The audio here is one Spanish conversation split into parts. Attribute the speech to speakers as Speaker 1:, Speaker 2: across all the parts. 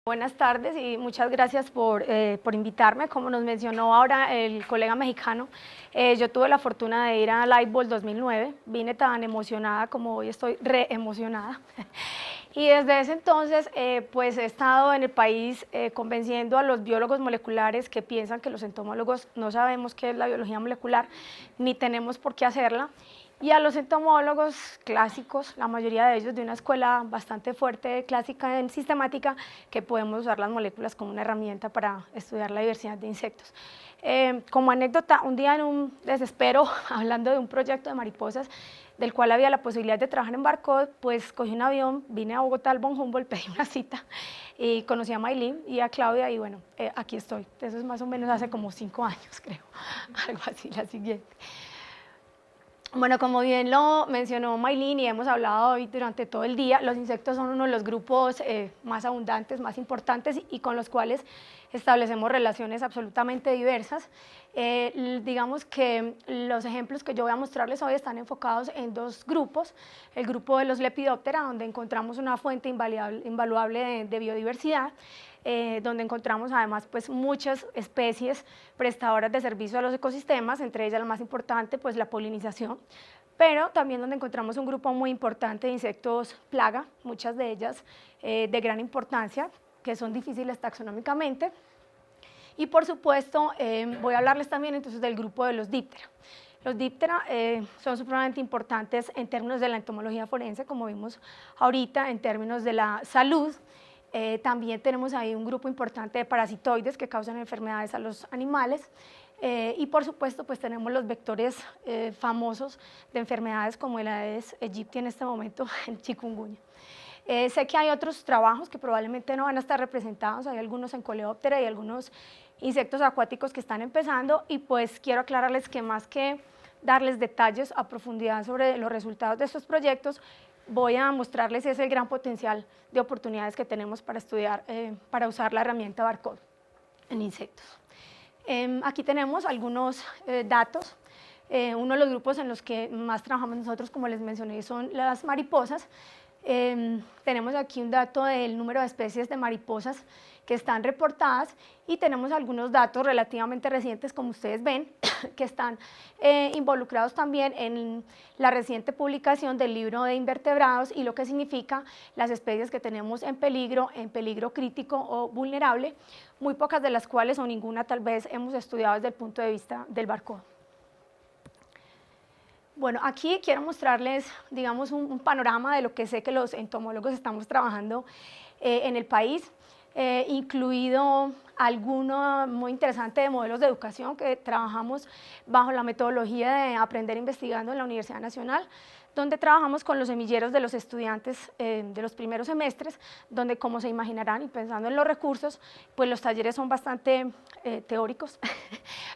Speaker 1: Buenas tardes y muchas gracias por invitarme. Como nos mencionó ahora el colega mexicano, yo tuve la fortuna de ir a Lightball 2009, vine tan emocionada como hoy estoy re emocionada. Y desde ese entonces pues he estado en el país convenciendo a los biólogos moleculares que piensan que los entomólogos no sabemos qué es la biología molecular ni tenemos por qué hacerla, y a los entomólogos clásicos, la mayoría de ellos de una escuela bastante fuerte, clásica en sistemática, que podemos usar las moléculas como una herramienta para estudiar la diversidad de insectos. Como anécdota, un día en un desespero, hablando de un proyecto de mariposas, del cual había la posibilidad de trabajar en Barcode, pues cogí un avión, vine a Bogotá al Von Humboldt, pedí una cita y conocí a Maylin y a Claudia y bueno, aquí estoy. Eso es más o menos hace como 5 años, creo, algo así, la siguiente. Bueno, como bien lo mencionó Maylin y hemos hablado hoy durante todo el día, los insectos son uno de los grupos más abundantes, más importantes y con los cuales establecemos relaciones absolutamente diversas. Digamos que los ejemplos que yo voy a mostrarles hoy están enfocados en dos grupos. El grupo de los Lepidoptera, donde encontramos una fuente invaluable de biodiversidad, donde encontramos además pues muchas especies prestadoras de servicio a los ecosistemas, entre ellas la más importante pues la polinización, pero también donde encontramos un grupo muy importante de insectos plaga, muchas de ellas de gran importancia, que son difíciles taxonómicamente. Y por supuesto voy a hablarles también entonces del grupo de los díptera. Los díptera son supremamente importantes en términos de la entomología forense, como vimos ahorita, en términos de la salud. También tenemos ahí un grupo importante de parasitoides que causan enfermedades a los animales y por supuesto pues tenemos los vectores famosos de enfermedades como el Aedes aegypti en este momento, el chikungunya. Sé que hay otros trabajos que probablemente no van a estar representados, hay algunos en Coleóptera y algunos insectos acuáticos que están empezando y pues quiero aclararles que más que darles detalles a profundidad sobre los resultados de estos proyectos, voy a mostrarles ese gran potencial de oportunidades que tenemos para estudiar, para usar la herramienta Barcode en insectos. Aquí tenemos algunos datos. Uno de los grupos en los que más trabajamos nosotros, como les mencioné, son las mariposas. Tenemos aquí un dato del número de especies de mariposas que están reportadas y tenemos algunos datos relativamente recientes, como ustedes ven, que están involucrados también en la reciente publicación del libro de invertebrados y lo que significa las especies que tenemos en peligro crítico o vulnerable, muy pocas de las cuales o ninguna tal vez hemos estudiado desde el punto de vista del Barcode. Bueno, aquí quiero mostrarles, digamos, un panorama de lo que sé que los entomólogos estamos trabajando en el país, incluido alguno muy interesante de modelos de educación que trabajamos bajo la metodología de Aprender Investigando en la Universidad Nacional, donde trabajamos con los semilleros de los estudiantes de los primeros semestres, donde, como se imaginarán, y pensando en los recursos, pues los talleres son bastante teóricos,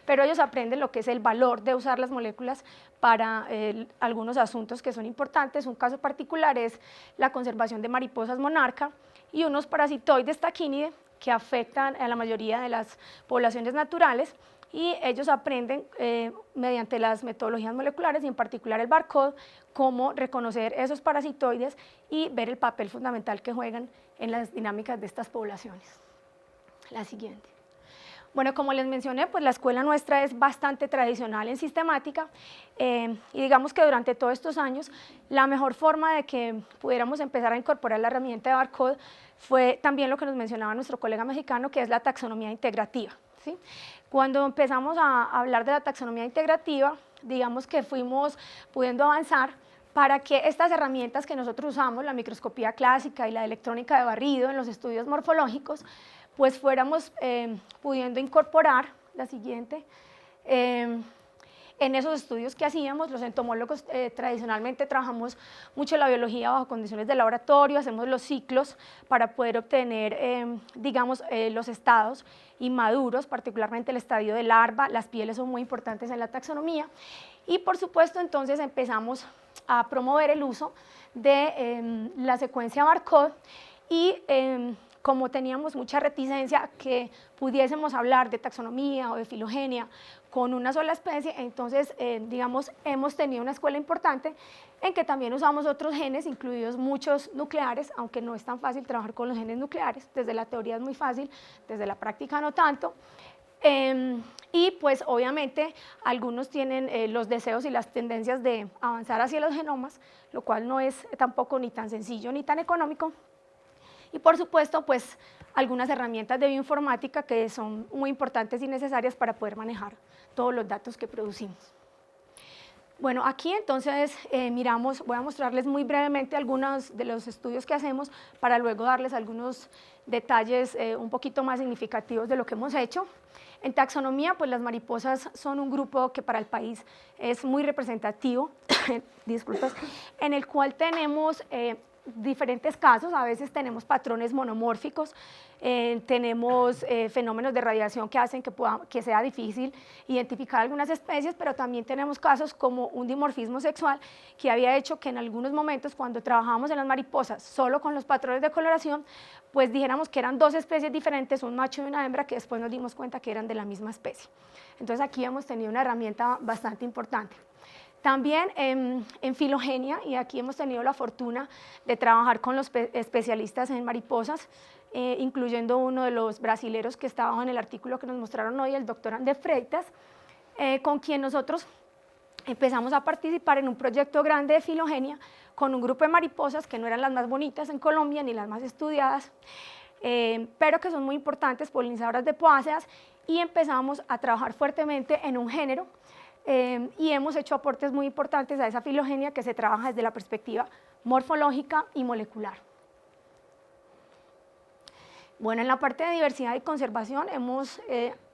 Speaker 1: pero ellos aprenden lo que es el valor de usar las moléculas para algunos asuntos que son importantes. Un caso particular es la conservación de mariposas monarca y unos parasitoides taquínidae que afectan a la mayoría de las poblaciones naturales, y ellos aprenden mediante las metodologías moleculares y en particular el Barcode cómo reconocer esos parasitoides y ver el papel fundamental que juegan en las dinámicas de estas poblaciones. La siguiente. Bueno, como les mencioné, pues la escuela nuestra es bastante tradicional en sistemática y digamos que durante todos estos años la mejor forma de que pudiéramos empezar a incorporar la herramienta de Barcode fue también lo que nos mencionaba nuestro colega mexicano, que es la taxonomía integrativa, ¿sí? Cuando empezamos a hablar de la taxonomía integrativa, digamos que fuimos pudiendo avanzar para que estas herramientas que nosotros usamos, la microscopía clásica y la electrónica de barrido en los estudios morfológicos, pues fuéramos pudiendo incorporar, la siguiente, en esos estudios que hacíamos. Los entomólogos tradicionalmente trabajamos mucho la biología bajo condiciones de laboratorio, hacemos los ciclos para poder obtener, digamos, los estados inmaduros, particularmente el estadio de larva. Las pieles son muy importantes en la taxonomía y por supuesto entonces empezamos a promover el uso de la secuencia Barcode y como teníamos mucha reticencia a que pudiésemos hablar de taxonomía o de filogenia con una sola especie, entonces, digamos, hemos tenido una escuela importante en que también usamos otros genes, incluidos muchos nucleares, aunque no es tan fácil trabajar con los genes nucleares, desde la teoría es muy fácil, desde la práctica no tanto. Y pues obviamente algunos tienen los deseos y las tendencias de avanzar hacia los genomas, lo cual no es tampoco ni tan sencillo ni tan económico. Y por supuesto, pues algunas herramientas de bioinformática que son muy importantes y necesarias para poder manejar todos los datos que producimos. Bueno, aquí entonces miramos, voy a mostrarles muy brevemente algunos de los estudios que hacemos para luego darles algunos detalles un poquito más significativos de lo que hemos hecho. En taxonomía, pues las mariposas son un grupo que para el país es muy representativo, disculpas, en el cual tenemos diferentes casos, a veces tenemos patrones monomórficos, tenemos fenómenos de radiación que hacen que sea difícil identificar algunas especies, pero también tenemos casos como un dimorfismo sexual que había hecho que en algunos momentos cuando trabajábamos en las mariposas solo con los patrones de coloración, pues dijéramos que eran dos especies diferentes, un macho y una hembra, que después nos dimos cuenta que eran de la misma especie. Entonces aquí hemos tenido una herramienta bastante importante. También en filogenia, y aquí hemos tenido la fortuna de trabajar con los especialistas en mariposas, incluyendo uno de los brasileros que estaba en el artículo que nos mostraron hoy, el doctor Ander Freitas, con quien nosotros empezamos a participar en un proyecto grande de filogenia con un grupo de mariposas que no eran las más bonitas en Colombia ni las más estudiadas, pero que son muy importantes, polinizadoras de poáceas, y empezamos a trabajar fuertemente en un género. Y hemos hecho aportes muy importantes a esa filogenia que se trabaja desde la perspectiva morfológica y molecular. Bueno, en la parte de diversidad y conservación hemos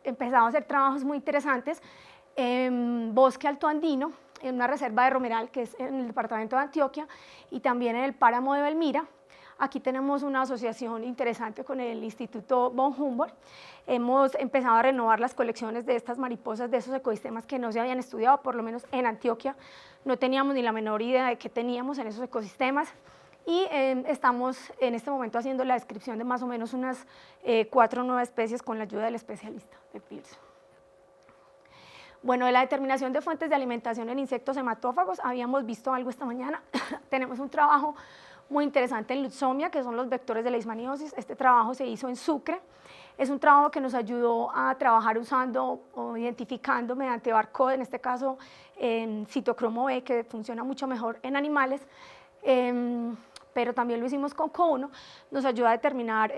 Speaker 1: empezado a hacer trabajos muy interesantes en bosque altoandino, en una reserva de romeral que es en el departamento de Antioquia y también en el páramo de Belmira. Aquí tenemos una asociación interesante con el Instituto von Humboldt. Hemos empezado a renovar las colecciones de estas mariposas, de esos ecosistemas que no se habían estudiado, por lo menos en Antioquia. No teníamos ni la menor idea de qué teníamos en esos ecosistemas. Y estamos en este momento haciendo la descripción de más o menos unas 4 nuevas especies con la ayuda del especialista de Pearson. Bueno, de la determinación de fuentes de alimentación en insectos hematófagos, habíamos visto algo esta mañana. Tenemos un trabajo muy interesante en Lutzomia, que son los vectores de leishmaniosis. Este trabajo se hizo en Sucre. Es un trabajo que nos ayudó a trabajar usando o identificando mediante barcode, en este caso citocromo B, que funciona mucho mejor en animales, pero también lo hicimos con Co1, nos ayuda a determinar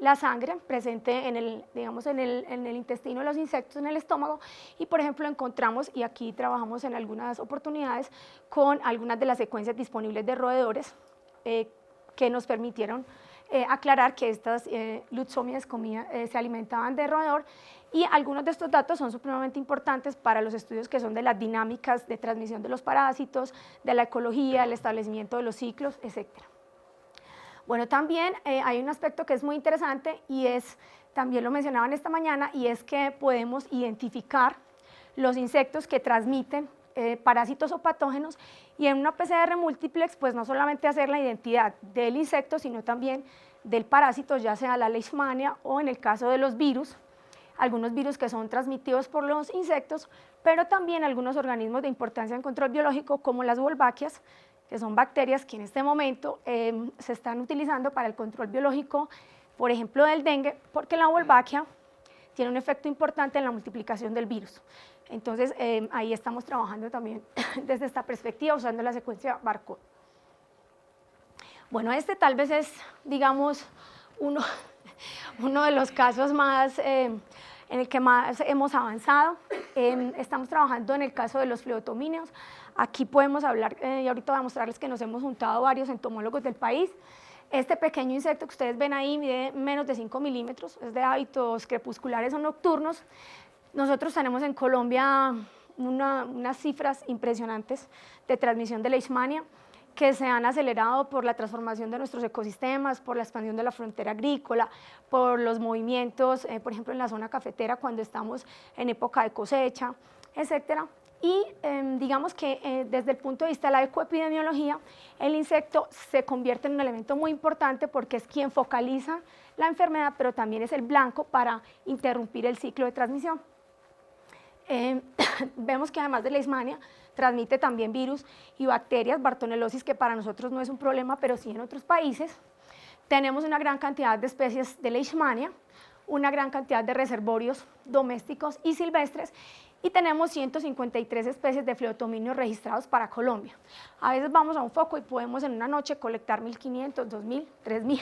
Speaker 1: la sangre presente en el, digamos, en el intestino de los insectos, en el estómago, y por ejemplo encontramos, y aquí trabajamos en algunas oportunidades, con algunas de las secuencias disponibles de roedores, que nos permitieron aclarar que estas Lutzomia se alimentaban de roedor, y algunos de estos datos son supremamente importantes para los estudios que son de las dinámicas de transmisión de los parásitos, de la ecología, el establecimiento de los ciclos, etc. Bueno, también hay un aspecto que es muy interesante y es, también lo mencionaban esta mañana, y es que podemos identificar los insectos que transmiten parásitos o patógenos, y en una PCR multiplex, pues no solamente hacer la identidad del insecto, sino también del parásito, ya sea la leishmania o en el caso de los virus, algunos virus que son transmitidos por los insectos, pero también algunos organismos de importancia en control biológico como las wolbachias, que son bacterias que en este momento se están utilizando para el control biológico, por ejemplo del dengue, porque la wolbachia tiene un efecto importante en la multiplicación del virus. Entonces, ahí estamos trabajando también desde esta perspectiva, usando la secuencia barcode. Bueno, este tal vez es, digamos, uno de los casos más, en el que más hemos avanzado. Estamos trabajando en el caso de los fleotomíneos. Aquí podemos hablar, y ahorita voy a mostrarles que nos hemos juntado varios entomólogos del país. Este pequeño insecto que ustedes ven ahí mide menos de 5 milímetros, es de hábitos crepusculares o nocturnos. Nosotros tenemos en Colombia unas cifras impresionantes de transmisión de leishmania que se han acelerado por la transformación de nuestros ecosistemas, por la expansión de la frontera agrícola, por los movimientos, por ejemplo, en la zona cafetera cuando estamos en época de cosecha, etcétera. Y digamos que desde el punto de vista de la ecoepidemiología, el insecto se convierte en un elemento muy importante porque es quien focaliza la enfermedad, pero también es el blanco para interrumpir el ciclo de transmisión. Vemos que además de la leishmania, transmite también virus y bacterias, bartonelosis, que para nosotros no es un problema, pero sí en otros países. Tenemos una gran cantidad de especies de leishmania, una gran cantidad de reservorios domésticos y silvestres, y tenemos 153 especies de fleotominios registrados para Colombia. A veces vamos a un foco y podemos en una noche colectar 1.500, 2.000, 3.000,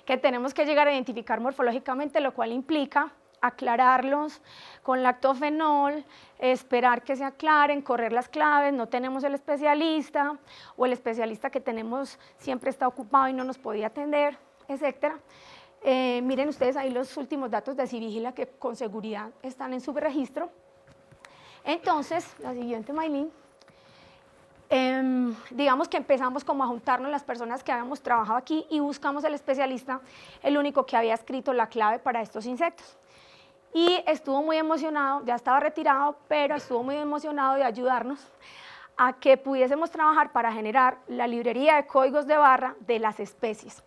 Speaker 1: que tenemos que llegar a identificar morfológicamente, lo cual implica aclararlos con lactofenol, esperar que se aclaren, correr las claves, no tenemos el especialista, o el especialista que tenemos siempre está ocupado y no nos podía atender, etcétera. Miren ustedes ahí los últimos datos de Civigila que con seguridad están en su registro. Entonces, la siguiente, Maylin. Digamos que empezamos como a juntarnos las personas que habíamos trabajado aquí y buscamos el especialista, el único que había escrito la clave para estos insectos. Y estuvo muy emocionado, ya estaba retirado, pero estuvo muy emocionado de ayudarnos a que pudiésemos trabajar para generar la librería de códigos de barra de las especies.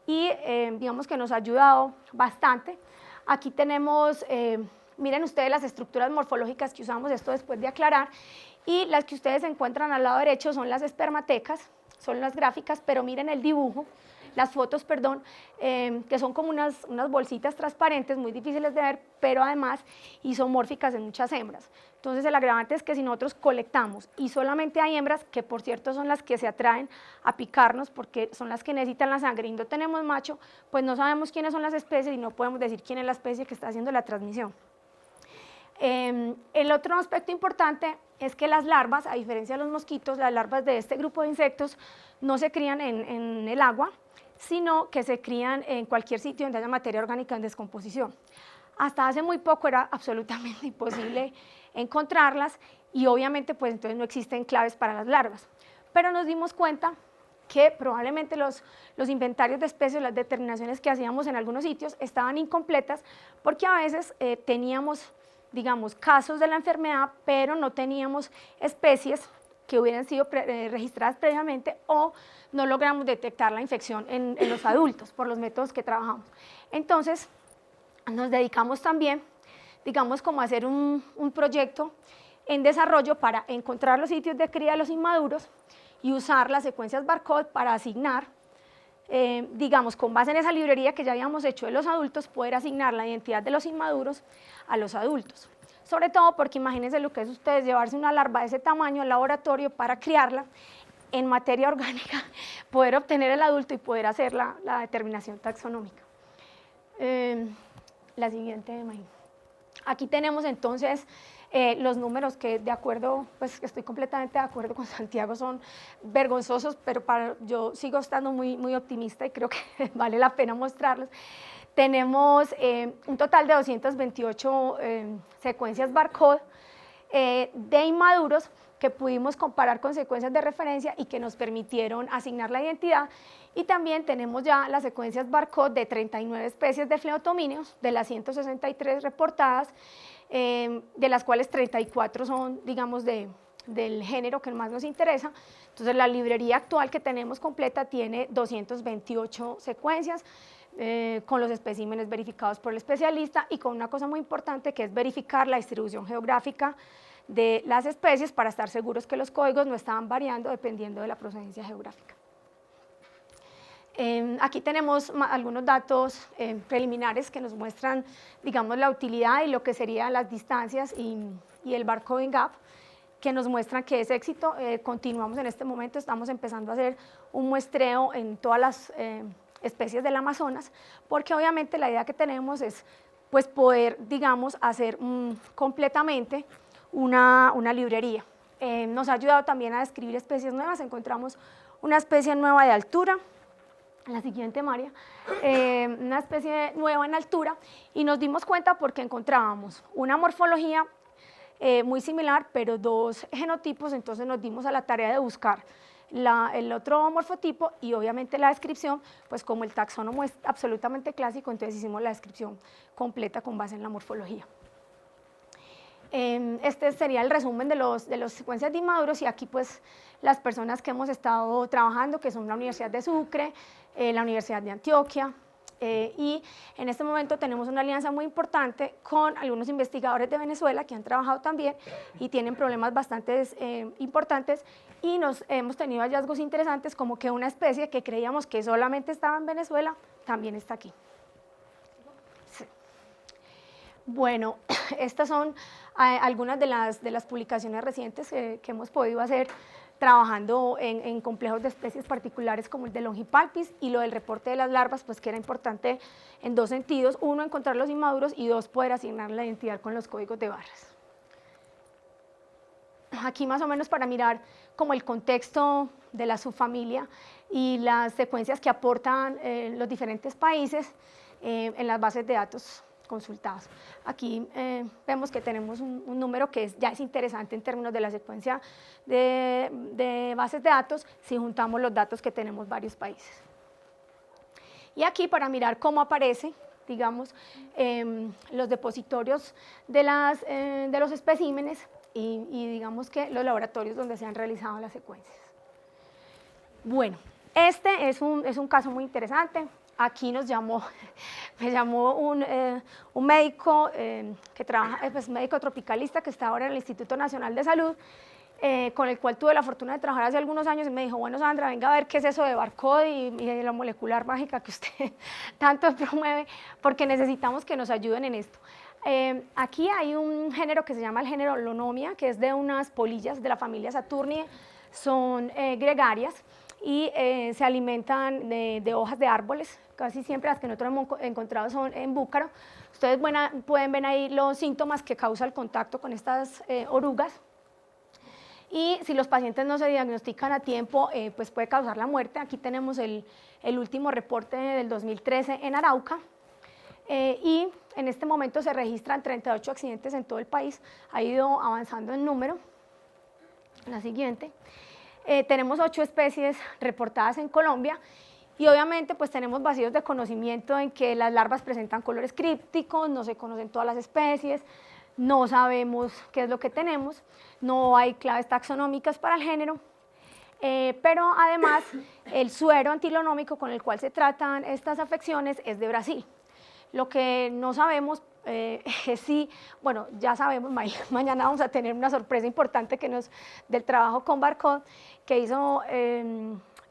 Speaker 1: Y digamos que nos ha ayudado bastante. Aquí tenemos, miren ustedes las estructuras morfológicas que usamos, esto después de aclarar, y las que ustedes encuentran al lado derecho son las espermatecas, son las gráficas, pero miren el dibujo, las fotos, perdón, que son como unas bolsitas transparentes, muy difíciles de ver, pero además isomórficas en muchas hembras. Entonces el agravante es que si nosotros colectamos y solamente hay hembras, que por cierto son las que se atraen a picarnos porque son las que necesitan la sangre y no tenemos macho, pues no sabemos quiénes son las especies y no podemos decir quién es la especie que está haciendo la transmisión. El otro aspecto importante es que las larvas, a diferencia de los mosquitos, las larvas de este grupo de insectos no se crían en el agua, sino que se crían en cualquier sitio donde haya materia orgánica en descomposición. Hasta hace muy poco era absolutamente imposible encontrarlas y obviamente pues entonces no existen claves para las larvas, pero nos dimos cuenta que probablemente los inventarios de especies, las determinaciones que hacíamos en algunos sitios estaban incompletas porque a veces teníamos, digamos, casos de la enfermedad, pero no teníamos especies que hubieran sido registradas previamente o no logramos detectar la infección en los adultos por los métodos que trabajamos. Entonces, nos dedicamos también, digamos, como a hacer un proyecto en desarrollo para encontrar los sitios de cría de los inmaduros y usar las secuencias barcode para asignar, digamos, con base en esa librería que ya habíamos hecho de los adultos, poder asignar la identidad de los inmaduros a los adultos. Sobre todo porque imagínense lo que es ustedes llevarse una larva de ese tamaño al laboratorio para criarla en materia orgánica, poder obtener el adulto y poder hacer la determinación taxonómica. La siguiente, May. Aquí tenemos entonces los números que de acuerdo, pues estoy completamente de acuerdo con Santiago, son vergonzosos, pero yo sigo estando muy optimista y creo que vale la pena mostrarlos. Tenemos un total de 228 secuencias barcode de inmaduros que pudimos comparar con secuencias de referencia y que nos permitieron asignar la identidad. Y también tenemos ya las secuencias barcode de 39 especies de fleotominios, de las 163 reportadas, de las cuales 34 son, digamos, del género que más nos interesa. Entonces la librería actual que tenemos completa tiene 228 secuencias, con los especímenes verificados por el especialista y con una cosa muy importante que es verificar la distribución geográfica de las especies para estar seguros que los códigos no estaban variando dependiendo de la procedencia geográfica. Aquí tenemos algunos datos preliminares que nos muestran, digamos, la utilidad y lo que serían las distancias y el barcoding gap, que nos muestran que es éxito. Continuamos en este momento, estamos empezando a hacer un muestreo en todas las especies del Amazonas, porque obviamente la idea que tenemos es pues, poder, digamos, hacer completamente una librería. Nos ha ayudado también a describir especies nuevas, encontramos una especie nueva de altura, la siguiente, María, una especie nueva en altura, y nos dimos cuenta porque encontrábamos una morfología muy similar, pero dos genotipos, entonces nos dimos a la tarea de buscar el otro morfotipo y obviamente la descripción, pues como el taxónomo es absolutamente clásico, entonces hicimos la descripción completa con base en la morfología. Este sería el resumen de las secuencias de inmaduros y aquí pues las personas que hemos estado trabajando, que son la Universidad de Sucre, la Universidad de Antioquia, y en este momento tenemos una alianza muy importante con algunos investigadores de Venezuela que han trabajado también y tienen problemas bastante importantes y hemos tenido hallazgos interesantes como que una especie que creíamos que solamente estaba en Venezuela también está aquí. Sí. Bueno, estas son algunas de las publicaciones recientes que hemos podido hacer trabajando en complejos de especies particulares como el de Longipalpis y lo del reporte de las larvas, pues que era importante en dos sentidos: uno, encontrar los inmaduros y dos, poder asignar la identidad con los códigos de barras. Aquí más o menos para mirar como el contexto de la subfamilia y las secuencias que aportan los diferentes países en las bases de datos consultados. Aquí vemos que tenemos un número que ya es interesante en términos de la secuencia de bases de datos si juntamos los datos que tenemos varios países. Y aquí para mirar cómo aparece, digamos, los depositorios de los especímenes y digamos que los laboratorios donde se han realizado las secuencias. Bueno, este es un caso muy interesante. Aquí me llamó un médico que trabaja, pues médico tropicalista que está ahora en el Instituto Nacional de Salud, con el cual tuve la fortuna de trabajar hace algunos años y me dijo: bueno, Sandra, venga a ver qué es eso de Barcode y de la molecular mágica que usted tanto promueve, porque necesitamos que nos ayuden en esto. Aquí hay un género que se llama el género Lonomia, que es de unas polillas de la familia Saturniae, son gregarias y se alimentan de hojas de árboles. Casi siempre las que nosotros hemos encontrado son en búcaro. Ustedes pueden ver ahí los síntomas que causa el contacto con estas orugas. Y si los pacientes no se diagnostican a tiempo, pues puede causar la muerte. Aquí tenemos el último reporte del 2013 en Arauca. Y en este momento se registran 38 accidentes en todo el país. Ha ido avanzando en número. La siguiente. Tenemos 8 especies reportadas en Colombia. Y obviamente pues tenemos vacíos de conocimiento en que las larvas presentan colores crípticos, no se conocen todas las especies, no sabemos qué es lo que tenemos, no hay claves taxonómicas para el género, pero además el suero antilonómico con el cual se tratan estas afecciones es de Brasil. Lo que no sabemos es si, bueno, ya sabemos, mañana vamos a tener una sorpresa importante del trabajo con Barcode que hizo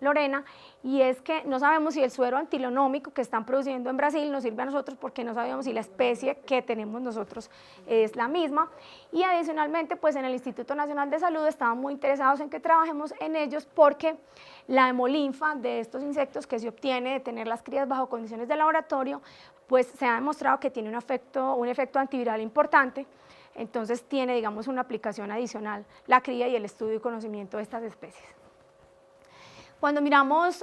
Speaker 1: Lorena, y es que no sabemos si el suero antilonómico que están produciendo en Brasil nos sirve a nosotros, porque no sabemos si la especie que tenemos nosotros es la misma. Y adicionalmente, pues en el Instituto Nacional de Salud estaban muy interesados en que trabajemos en ellos, porque la hemolinfa de estos insectos que se obtiene de tener las crías bajo condiciones de laboratorio, pues se ha demostrado que tiene un efecto antiviral importante. Entonces tiene, digamos, una aplicación adicional la cría y el estudio y conocimiento de estas especies. Cuando miramos,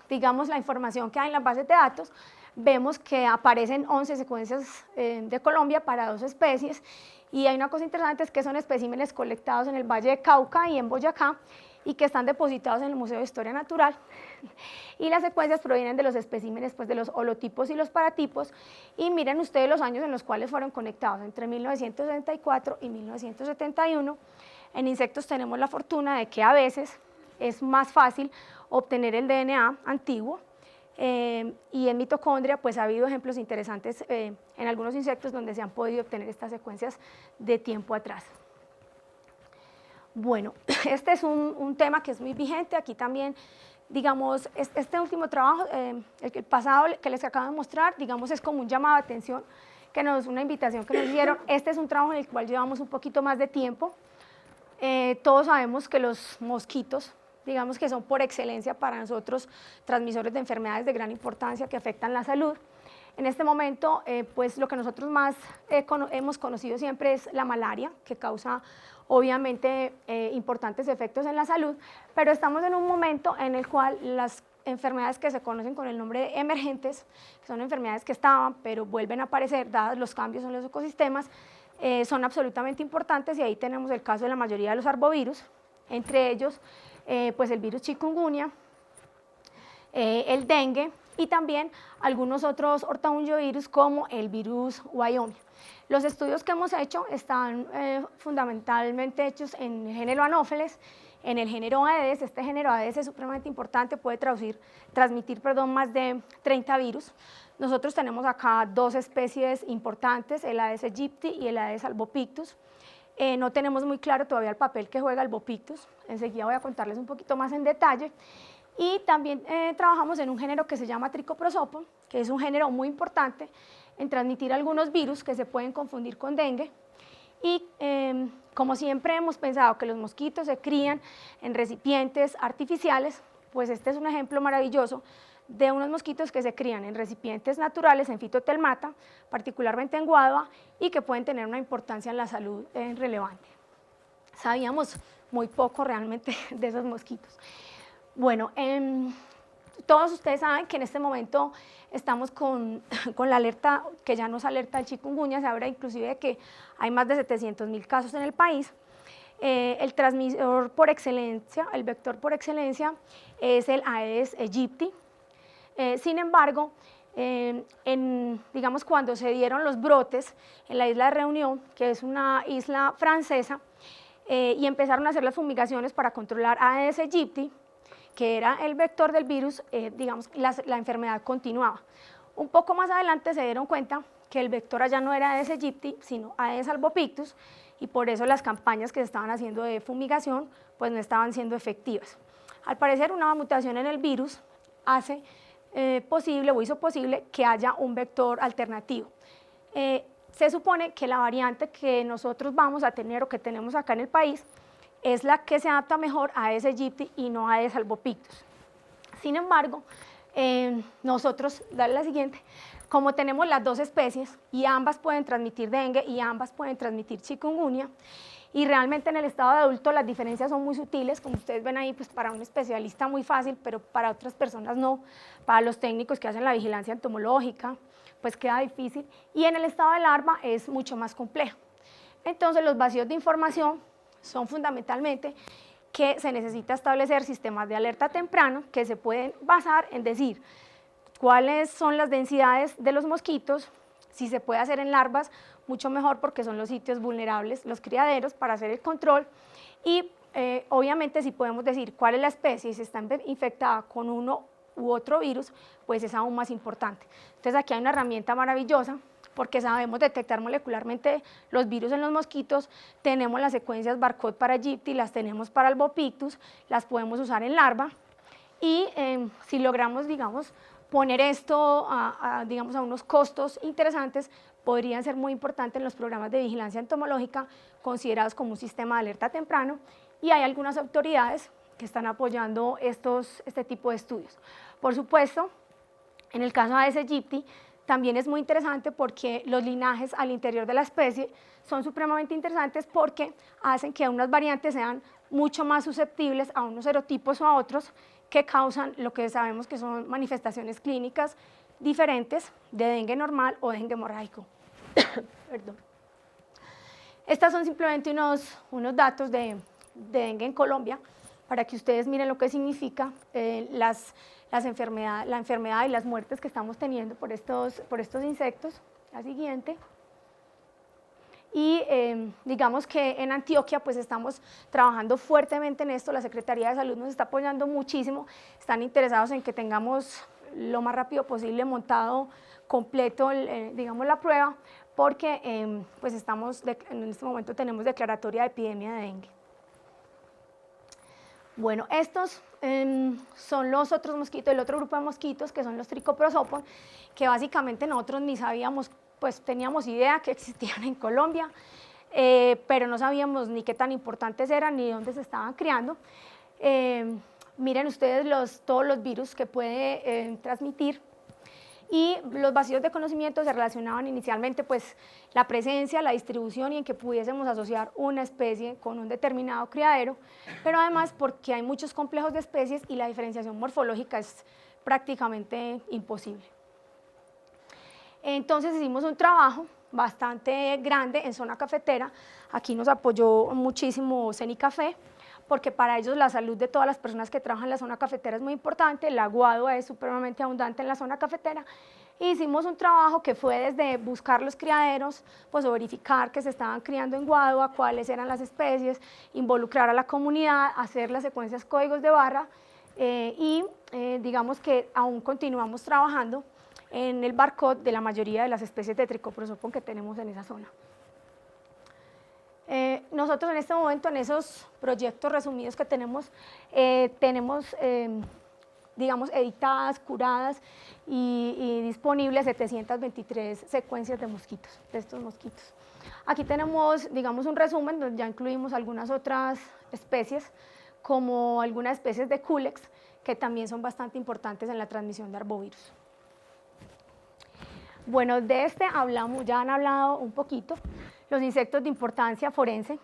Speaker 1: digamos, la información que hay en las bases de datos, vemos que aparecen 11 secuencias de Colombia para 2 especies, y hay una cosa interesante, es que son especímenes colectados en el Valle de Cauca y en Boyacá, y que están depositados en el Museo de Historia Natural, y las secuencias provienen de los especímenes, pues de los holotipos y los paratipos, y miren ustedes los años en los cuales fueron conectados, entre 1964 y 1971. En insectos tenemos la fortuna de que a veces es más fácil obtener el DNA antiguo, y en mitocondria pues ha habido ejemplos interesantes en algunos insectos donde se han podido obtener estas secuencias de tiempo atrás. Bueno, este es un tema que es muy vigente. Aquí también, digamos, este último trabajo, el pasado que les acabo de mostrar, digamos, es como un llamado de atención, una invitación que nos dieron. Este es un trabajo en el cual llevamos un poquito más de tiempo. Todos sabemos que los mosquitos, digamos que son por excelencia para nosotros transmisores de enfermedades de gran importancia que afectan la salud. En este momento, pues lo que nosotros más hemos conocido siempre es la malaria, que causa obviamente importantes efectos en la salud, pero estamos en un momento en el cual las enfermedades que se conocen con el nombre de emergentes, que son enfermedades que estaban pero vuelven a aparecer dados los cambios en los ecosistemas, son absolutamente importantes, y ahí tenemos el caso de la mayoría de los arbovirus, entre ellos pues el virus chikungunya, el dengue y también algunos otros ortoonjovirus como el virus Wyoming. Los estudios que hemos hecho están fundamentalmente hechos en el género Anopheles, en el género Aedes. Este género Aedes es supremamente importante, puede transmitir más de 30 virus. Nosotros tenemos acá dos especies importantes, el Aedes aegypti y el Aedes albopictus. No tenemos muy claro todavía el papel que juega albopictus, enseguida voy a contarles un poquito más en detalle. Y también trabajamos en un género que se llama Tricoprosopon, que es un género muy importante en transmitir algunos virus que se pueden confundir con dengue. Y como siempre hemos pensado que los mosquitos se crían en recipientes artificiales, pues este es un ejemplo maravilloso de unos mosquitos que se crían en recipientes naturales, en Phytotelmata, particularmente en guadua, y que pueden tener una importancia en la salud relevante. Sabíamos muy poco realmente de esos mosquitos. Bueno, todos ustedes saben que en este momento estamos con la alerta, que ya nos alerta el chikungunya, se habla inclusive de que hay más de 700.000 casos en el país. El transmisor por excelencia, el vector por excelencia es el Aedes aegypti. Sin embargo, digamos cuando se dieron los brotes en la isla de Reunión, que es una isla francesa, y empezaron a hacer las fumigaciones para controlar Aedes aegypti, que era el vector del virus, digamos, la enfermedad continuaba. Un poco más adelante se dieron cuenta que el vector allá no era Aedes aegypti, sino Aedes albopictus, y por eso las campañas que se estaban haciendo de fumigación pues no estaban siendo efectivas. Al parecer una mutación en el virus hace posible o hizo posible que haya un vector alternativo. Se supone que la variante que nosotros vamos a tener o que tenemos acá en el país es la que se adapta mejor a Aedes aegypti y no a Aedes albopictus. Sin embargo, nosotros, dale la siguiente, como tenemos las dos especies y ambas pueden transmitir dengue y ambas pueden transmitir chikungunya, y realmente en el estado de adulto las diferencias son muy sutiles, como ustedes ven ahí, pues para un especialista muy fácil, pero para otras personas no, para los técnicos que hacen la vigilancia entomológica, pues queda difícil, y en el estado de larva es mucho más complejo. Entonces los vacíos de información son fundamentalmente que se necesita establecer sistemas de alerta temprano que se pueden basar en decir cuáles son las densidades de los mosquitos, si se puede hacer en larvas, mucho mejor porque son los sitios vulnerables, los criaderos, para hacer el control, y obviamente si podemos decir cuál es la especie y si está infectada con uno u otro virus, pues es aún más importante. Entonces aquí hay una herramienta maravillosa porque sabemos detectar molecularmente los virus en los mosquitos, tenemos las secuencias barcode para aegypti, las tenemos para albopictus, las podemos usar en larva, y si logramos, digamos, poner esto digamos, a unos costos interesantes, podrían ser muy importantes en los programas de vigilancia entomológica considerados como un sistema de alerta temprano, y hay algunas autoridades que están apoyando este tipo de estudios. Por supuesto, en el caso de Aedes aegypti, también es muy interesante porque los linajes al interior de la especie son supremamente interesantes porque hacen que unas variantes sean mucho más susceptibles a unos serotipos o a otros que causan lo que sabemos que son manifestaciones clínicas diferentes de dengue normal o dengue hemorrágico. Perdón. Estas son simplemente unos datos de dengue en Colombia para que ustedes miren lo que significa la enfermedad y las muertes que estamos teniendo por estos insectos. La siguiente. Y digamos que en Antioquia pues estamos trabajando fuertemente en esto, la Secretaría de Salud nos está apoyando muchísimo, están interesados en que tengamos lo más rápido posible montado completo, digamos, la prueba, porque pues en este momento tenemos declaratoria de epidemia de dengue. Bueno, estos son los otros mosquitos, el otro grupo de mosquitos que son los Tricoprosopon, que básicamente nosotros ni sabíamos, pues teníamos idea que existían en Colombia, pero no sabíamos ni qué tan importantes eran ni dónde se estaban criando. Miren ustedes todos los virus que puede transmitir, y los vacíos de conocimiento se relacionaban inicialmente pues la presencia, la distribución y en que pudiésemos asociar una especie con un determinado criadero, pero además porque hay muchos complejos de especies y la diferenciación morfológica es prácticamente imposible. Entonces hicimos un trabajo bastante grande en zona cafetera, aquí nos apoyó muchísimo Cenicafé, porque para ellos la salud de todas las personas que trabajan en la zona cafetera es muy importante, el aguado es supremamente abundante en la zona cafetera. Hicimos un trabajo que fue desde buscar los criaderos, pues verificar que se estaban criando en guadua, cuáles eran las especies, involucrar a la comunidad, hacer las secuencias códigos de barra digamos que aún continuamos trabajando en el barcode de la mayoría de las especies de Tricoprosopon que tenemos en esa zona. Nosotros en este momento, en esos proyectos resumidos que tenemos, digamos, editadas, curadas y disponibles 723 secuencias de mosquitos, de estos mosquitos. Aquí tenemos, digamos, un resumen donde ya incluimos algunas otras especies, como algunas especies de Culex, que también son bastante importantes en la transmisión de arbovirus. Bueno, de este hablamos, ya han hablado un poquito, los insectos de importancia forense.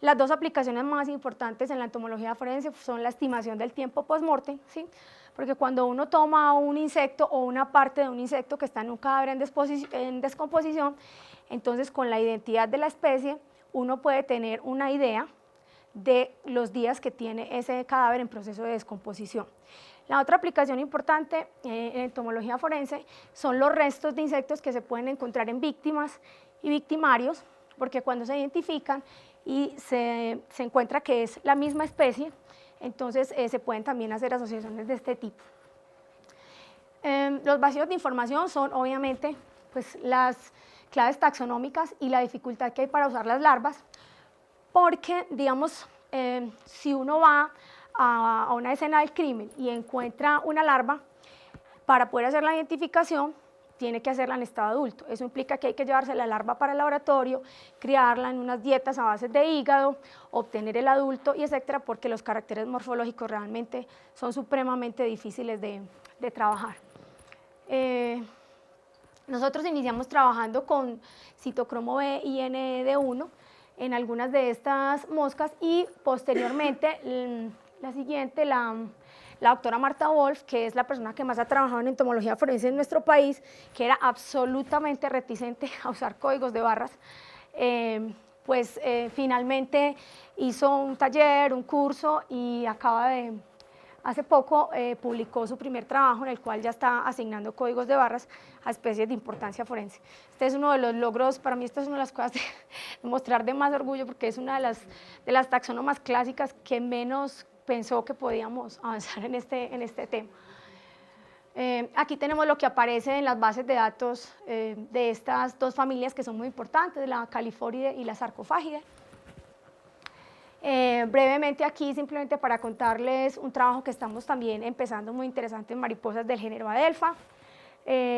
Speaker 1: Las dos aplicaciones más importantes en la entomología forense son la estimación del tiempo post-mortem, ¿sí? Porque cuando uno toma un insecto o una parte de un insecto que está en un cadáver en descomposición, entonces con la identidad de la especie uno puede tener una idea de los días que tiene ese cadáver en proceso de descomposición. La otra aplicación importante en entomología forense son los restos de insectos que se pueden encontrar en víctimas y victimarios, porque cuando se identifican y se encuentra que es la misma especie, entonces se pueden también hacer asociaciones de este tipo. Los vacíos de información son obviamente pues, las claves taxonómicas y la dificultad que hay para usar las larvas, porque digamos, si uno va a una escena del crimen y encuentra una larva, para poder hacer la identificación tiene que hacerla en estado adulto. Eso implica que hay que llevarse la larva para el laboratorio, criarla en unas dietas a base de hígado, obtener el adulto y etcétera, porque los caracteres morfológicos realmente son supremamente difíciles de trabajar. Nosotros iniciamos trabajando con citocromo B y ND1 en algunas de estas moscas y posteriormente la siguiente, la doctora Marta Wolf, que es la persona que más ha trabajado en entomología forense en nuestro país, que era absolutamente reticente a usar códigos de barras, finalmente hizo un taller, un curso y hace poco publicó su primer trabajo en el cual ya está asignando códigos de barras a especies de importancia forense. Este es uno de los logros, para mí esta es una de las cosas de mostrar de más orgullo porque es una de las taxónomas clásicas que menos pensó que podíamos avanzar en este tema. Aquí tenemos lo que aparece en las bases de datos de estas dos familias que son muy importantes, la Califóride y la Sarcofágide. Brevemente aquí, simplemente para contarles un trabajo que estamos también empezando muy interesante en mariposas del género Adelpha,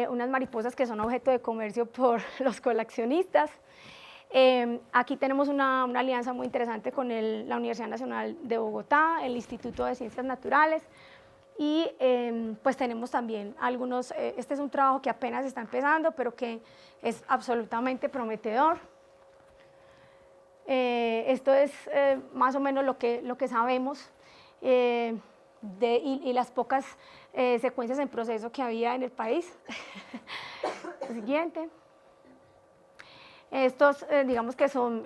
Speaker 1: unas mariposas que son objeto de comercio por los coleccionistas. Aquí tenemos una alianza muy interesante con la Universidad Nacional de Bogotá, el Instituto de Ciencias Naturales y pues tenemos también algunos, este es un trabajo que apenas está empezando pero que es absolutamente prometedor. Esto es más o menos lo que sabemos y las pocas secuencias en proceso que había en el país. El siguiente. Estos, digamos que son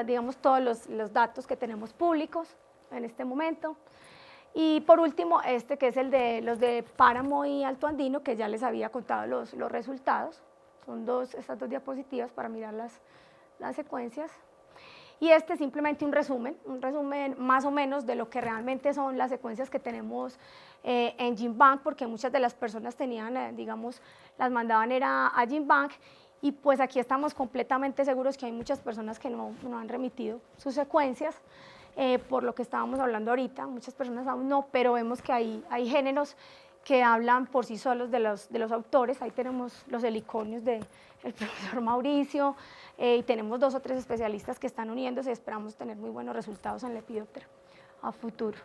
Speaker 1: digamos, todos los datos que tenemos públicos en este momento. Y por último, este que es los de Páramo y Alto Andino, que ya les había contado los resultados. Son estas dos diapositivas para mirar las secuencias. Y este es simplemente un resumen más o menos de lo que realmente son las secuencias que tenemos en GenBank, porque muchas de las personas tenían, digamos, las mandaban era a GenBank. Y pues aquí estamos completamente seguros que hay muchas personas que no han remitido sus secuencias, por lo que estábamos hablando ahorita, muchas personas aún no, pero vemos que hay géneros que hablan por sí solos de los autores. Ahí tenemos los helicornios del profesor Mauricio, y tenemos 2 o 3 especialistas que están uniéndose y esperamos tener muy buenos resultados en Lepidoptera a futuro.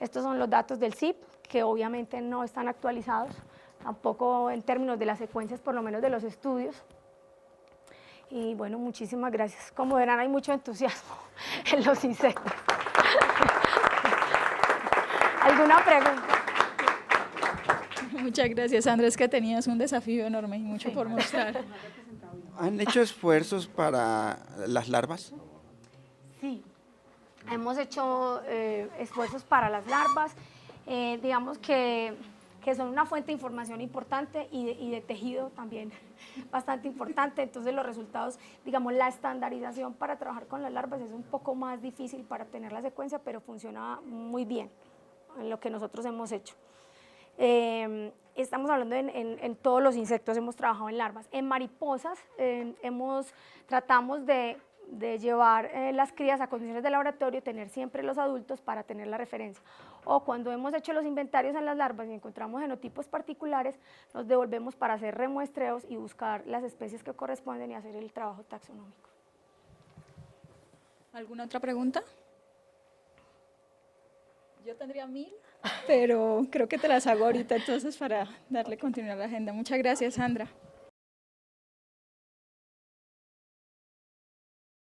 Speaker 1: Estos son los datos del CIP, que obviamente no están actualizados, tampoco en términos de las secuencias, por lo menos de los estudios. Y bueno, muchísimas gracias. Como verán, hay mucho entusiasmo en los insectos. ¿Alguna pregunta?
Speaker 2: Muchas gracias, Andrés, que tenías un desafío enorme y mucho por mostrar.
Speaker 3: ¿Han hecho esfuerzos para las larvas?
Speaker 1: Sí. Hemos hecho esfuerzos para las larvas, digamos que son una fuente de información importante y de tejido también bastante importante. Entonces los resultados, digamos, la estandarización para trabajar con las larvas es un poco más difícil para obtener la secuencia, pero funciona muy bien en lo que nosotros hemos hecho. Estamos hablando en todos los insectos, hemos trabajado en larvas. En mariposas tratamos de llevar las crías a condiciones de laboratorio, tener siempre los adultos para tener la referencia. O cuando hemos hecho los inventarios en las larvas y encontramos genotipos particulares, nos devolvemos para hacer remuestreos y buscar las especies que corresponden y hacer el trabajo taxonómico.
Speaker 2: ¿Alguna otra pregunta? Yo tendría 1000, pero creo que te las hago ahorita entonces para darle continuidad a la agenda. Muchas gracias, Sandra.